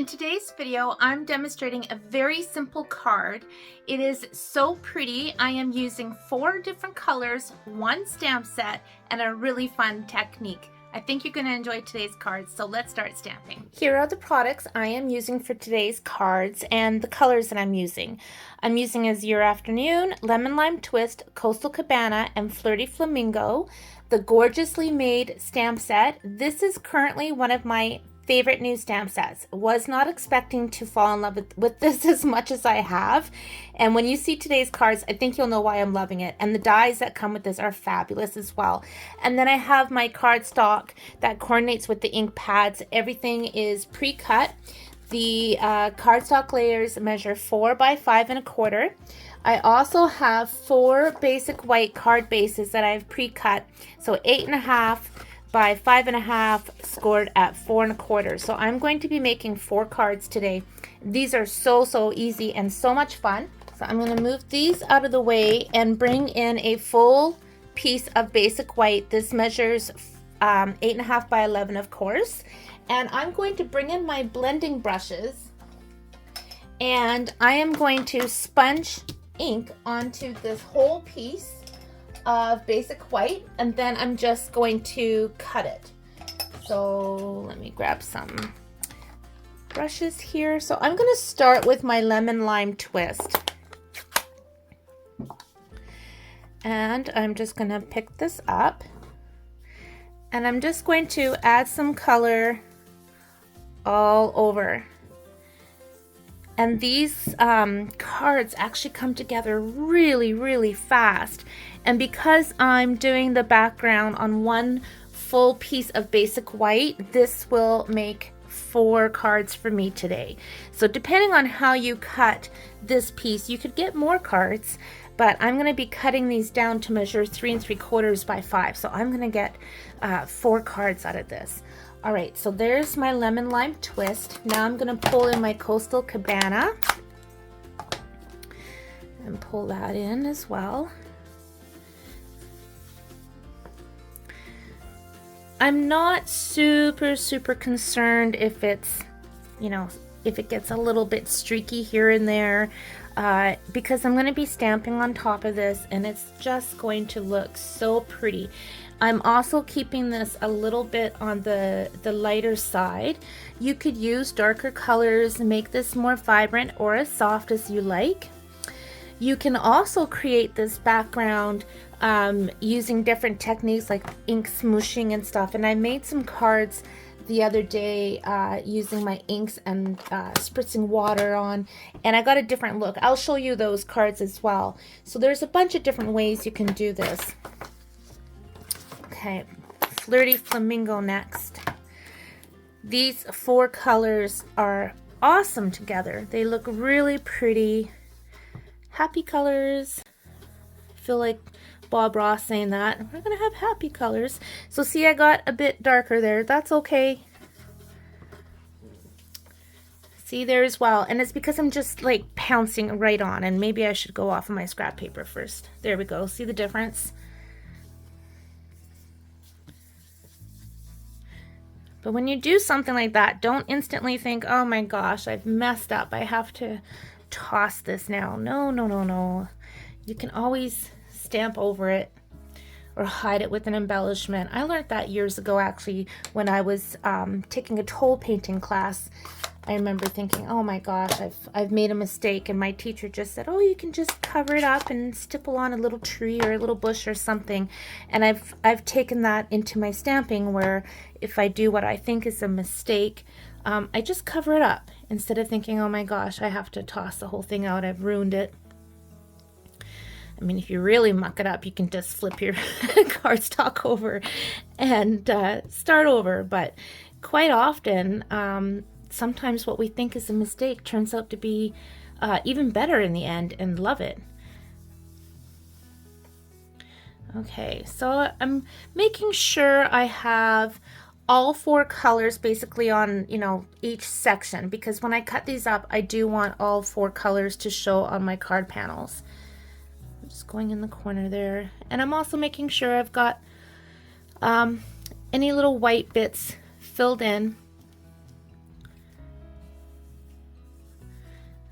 today's video, I'm demonstrating a very simple card. It is so pretty. I am using 4 different colors, 1 stamp set, and a really fun technique. I think you're going to enjoy today's cards, so let's start stamping. Here are the products I am using for today's cards and the colors that I'm using. I'm using Azure Afternoon, Lemon Lime Twist, Coastal Cabana, and Flirty Flamingo. The Gorgeously Made stamp set. This is currently one of my favorite new stamp sets. Was not expecting to fall in love with this as much as I have, and when you see today's cards, I think you'll know why I'm loving it. And the dies that come with this are fabulous as well. And then I have my cardstock that coordinates with the ink pads. Everything is pre-cut. The cardstock layers measure 4 by 5 1/4. I also have 4 basic white card bases that I've pre-cut, so 8 1/2 by 5 1/2, scored at 4 1/4. So I'm going to be making 4 cards today. These are so easy and so much fun. So I'm going to move these out of the way and bring in a full piece of basic white. This measures 8 1/2 by 11, of course. And I'm going to bring in my blending brushes, and I am going to sponge ink onto this whole piece of basic white, and then I'm just going to cut it. So let me grab some brushes here. So I'm going to start with my Lemon Lime Twist, and I'm just going to pick this up, and I'm just going to add some color all over. And these cards actually come together really fast. And because I'm doing the background on one full piece of basic white, this will make 4 cards for me today. So depending on how you cut this piece, you could get more cards, but I'm going to be cutting these down to measure 3 3/4 by 5. So I'm going to get 4 cards out of this. All right, so there's my Lemon Lime Twist. Now I'm going to pull in my Coastal Cabana and pull that in as well. I'm not super concerned if it's, if it gets a little bit streaky here and there, because I'm going to be stamping on top of this, and it's just going to look so pretty. I'm also keeping this a little bit on the lighter side. You could use darker colors and make this more vibrant or as soft as you like. You can also create this background using different techniques like ink smooshing and stuff. And I made some cards the other day using my inks and spritzing water on, and I got a different look. I'll show you those cards as well. So there's a bunch of different ways you can do this. Okay, Flirty Flamingo next. These 4 colors are awesome together. They look really pretty. Happy colors. I feel like Bob Ross saying that. We're gonna have happy colors. So see, I got a bit darker there. That's okay. See there as well. And it's because I'm just like pouncing right on, and maybe I should go off of my scrap paper first. There we go. See the difference? But when you do something like that, don't instantly think, oh my gosh, I've messed up. I have to toss this now. No. You can always stamp over it or hide it with an embellishment. I learned that years ago, actually, when I was taking a toll painting class. I remember thinking, oh my gosh, I've made a mistake, and my teacher just said, oh, you can just cover it up and stipple on a little tree or a little bush or something. And I've taken that into my stamping, where if I do what I think is a mistake, I just cover it up instead of thinking, oh my gosh, I have to toss the whole thing out, I've ruined it. I mean, if you really muck it up, you can just flip your cardstock over and start over. But quite often, sometimes what we think is a mistake turns out to be even better in the end, and love it. Okay, so I'm making sure I have all 4 colors basically on, each section, because when I cut these up, I do want all 4 colors to show on my card panels. I'm just going in the corner there, and I'm also making sure I've got any little white bits filled in.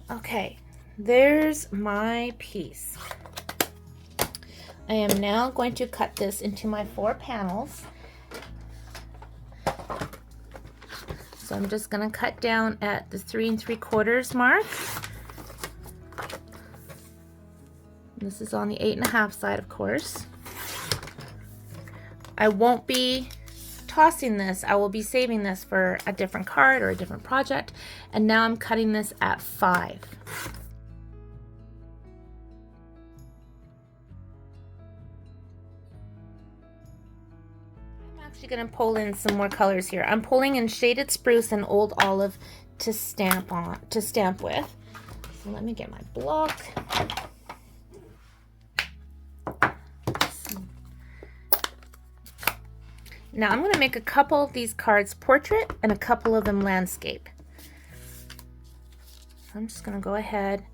Okay, there's my piece. I am now going to cut this into my 4 panels. So I'm just going to cut down at the 3 3/4 mark. This is on the 8 1/2 side, of course. I won't be tossing this. I will be saving this for a different card or a different project. And now I'm cutting this at 5. I'm actually going to pull in some more colors here. I'm pulling in Shaded Spruce and Old Olive to stamp with. So let me get my block. Now I'm going to make a couple of these cards portrait and a couple of them landscape. So I'm just going to go ahead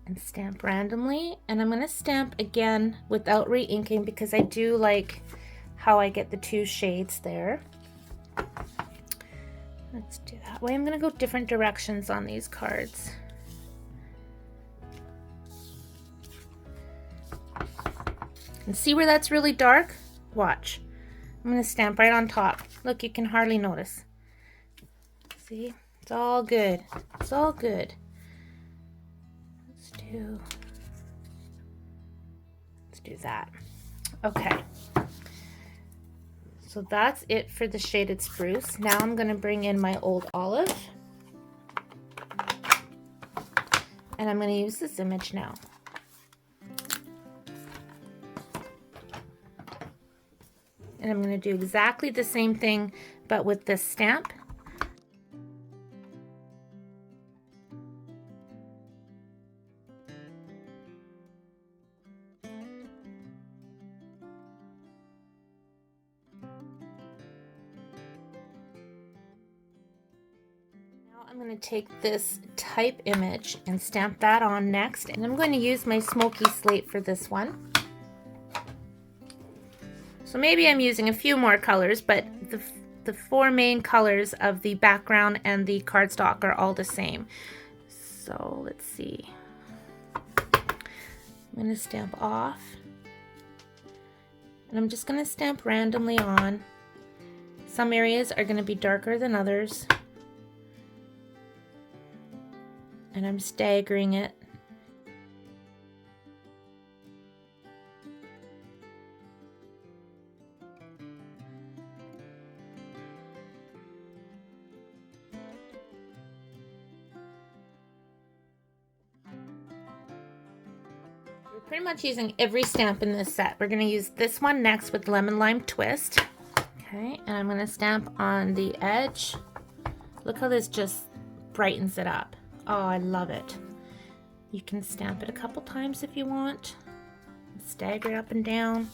and stamp randomly, and I'm going to stamp again without re-inking because I do like how I get the 2 shades there. Let's do that way. I'm going to go different directions on these cards. And see where that's really dark? Watch. I'm going to stamp right on top. Look, you can hardly notice. See? It's all good. It's all good. Let's do that. Okay. So that's it for the Shaded Spruce. Now I'm going to bring in my Old Olive. And I'm going to use this image now. And I'm going to do exactly the same thing, but with this stamp. Now I'm going to take this type image and stamp that on next. And I'm going to use my smoky slate for this one. So maybe I'm using a few more colors, but the 4 main colors of the background and the cardstock are all the same. So let's see. I'm going to stamp off. And I'm just going to stamp randomly on. Some areas are going to be darker than others. And I'm staggering it. Pretty much using every stamp in this set. We're going to use this one next with Lemon Lime Twist. Okay, and I'm going to stamp on the edge. Look how this just brightens it up. Oh, I love it. You can stamp it a couple times if you want. Stagger it up and down.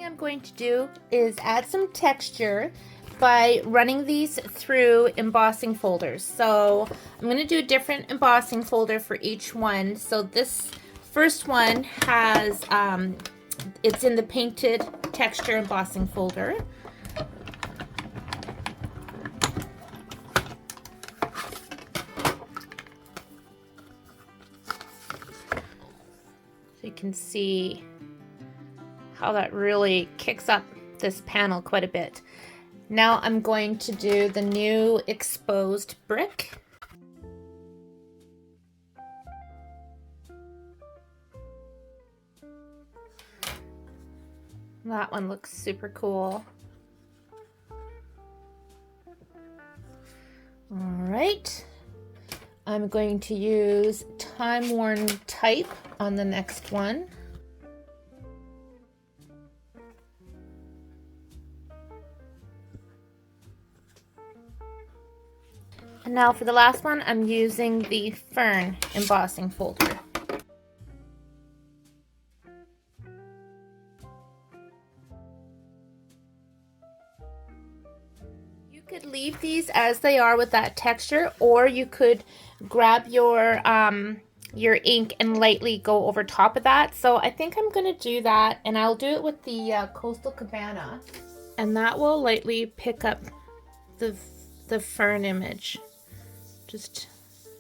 I'm going to do is add some texture by running these through embossing folders. So I'm going to do a different embossing folder for each one. So this first one has it's in the painted texture embossing folder. So you can see how that really kicks up this panel quite a bit. Now I'm going to do the new exposed brick. That one looks super cool. All right, I'm going to use Time Worn Type on the next one. And now for the last one, I'm using the Fern embossing folder. You You could leave these as they are with that texture, or you could grab your ink and lightly go over top of that. So I think I'm going to do that, and I'll do it with the Coastal Cabana, and that will lightly pick up the fern image, just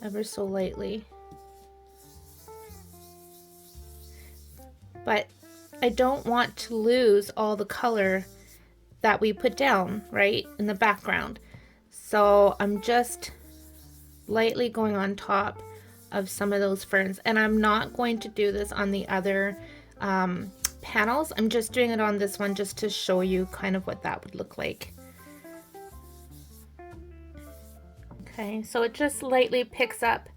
ever so lightly. But I don't want to lose all the color that we put down right in the background. So I'm just lightly going on top of some of those ferns, and I'm not going to do this on the other panels. I'm just doing it on this one just to show you kind of what that would look like. Okay, so it just lightly picks up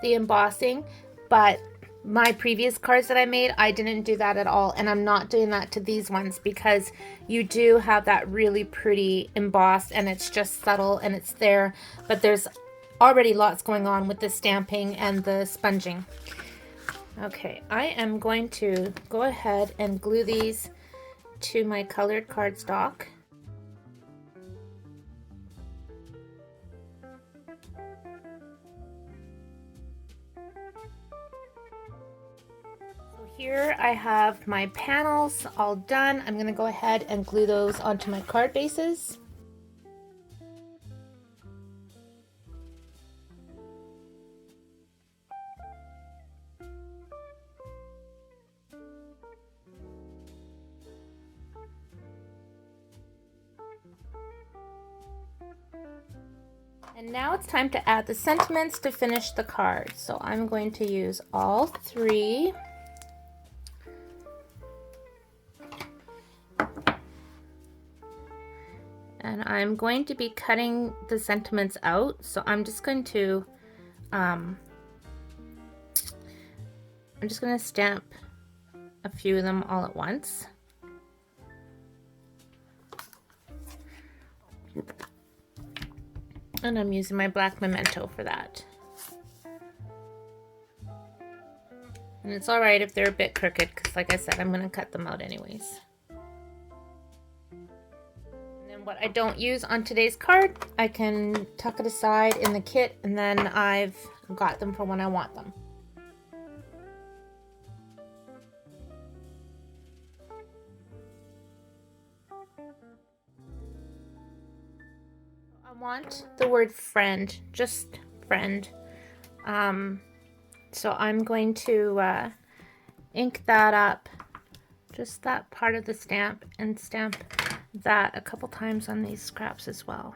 the embossing, but my previous cards that I made, I didn't do that at all, and I'm not doing that to these ones because you do have that really pretty embossed, and it's just subtle and it's there, but there's already lots going on with the stamping and the sponging. Okay, I am going to go ahead and glue these to my colored cardstock. Here I have my panels all done. I'm going to go ahead and glue those onto my card bases. And now it's time to add the sentiments to finish the card. So I'm going to use all three. And I'm going to be cutting the sentiments out, so I'm just going to stamp a few of them all at once. And I'm using my black memento for that. And it's alright if they're a bit crooked, because like I said, I'm going to cut them out anyways. What I don't use on today's card, I can tuck it aside in the kit, and then I've got them for when I want them. I want the word friend, just friend. So I'm going to ink that up, just that part of the stamp, and stamp that a couple times on these scraps as well.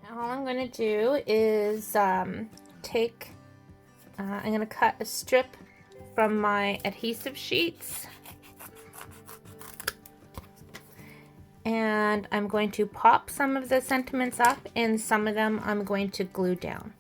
Now all I'm going to do is I'm going to cut a strip from my adhesive sheets, and I'm going to pop some of the sentiments up, and some of them I'm going to glue down.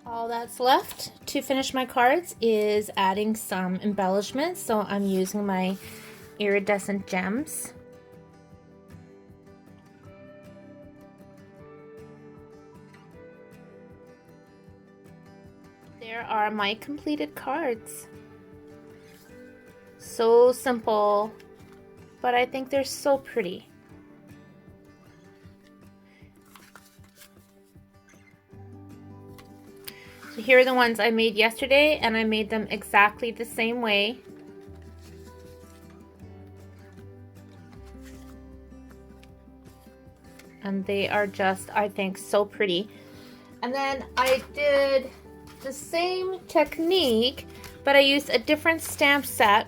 All that's left to finish my cards is adding some embellishments. So I'm using my iridescent gems. There are my completed cards. So simple, but I think they're so pretty. So here are the ones I made yesterday, and I made them exactly the same way. And they are just, I think, so pretty. And then I did the same technique, but I used a different stamp set.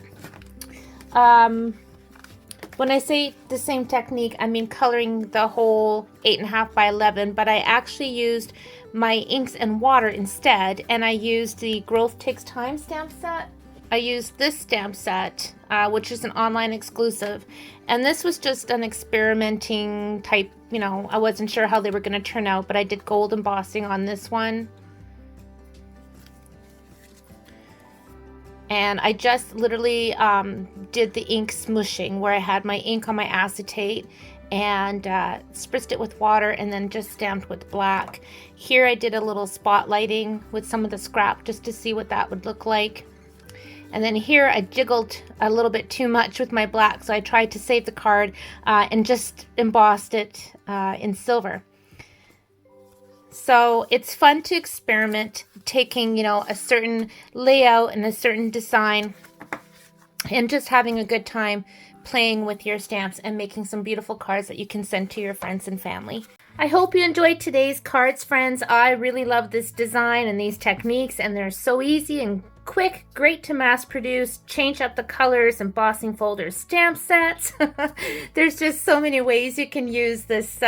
When I say the same technique, I mean coloring the whole 8.5 by 11, but I actually used my inks and water instead, and I used the Growth Takes Time stamp set. I used this stamp set, which is an online exclusive, and this was just an experimenting type, you know, I wasn't sure how they were going to turn out, but I did gold embossing on this one. And I just literally did the ink smooshing, where I had my ink on my acetate and spritzed it with water and then just stamped with black. Here I did a little spotlighting with some of the scrap just to see what that would look like. And then here I jiggled a little bit too much with my black, so I tried to save the card and just embossed it in silver. So it's fun to experiment, taking, a certain layout and a certain design and just having a good time playing with your stamps and making some beautiful cards that you can send to your friends and family. I hope you enjoyed today's cards, friends. I really love this design and these techniques, and they're so easy and quick, great to mass produce, change up the colors, embossing folders, stamp sets. There's just so many ways you can use this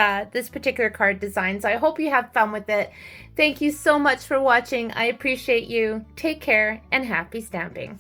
particular card design. So I hope you have fun with it. Thank you so much for watching. I appreciate you. Take care and happy stamping.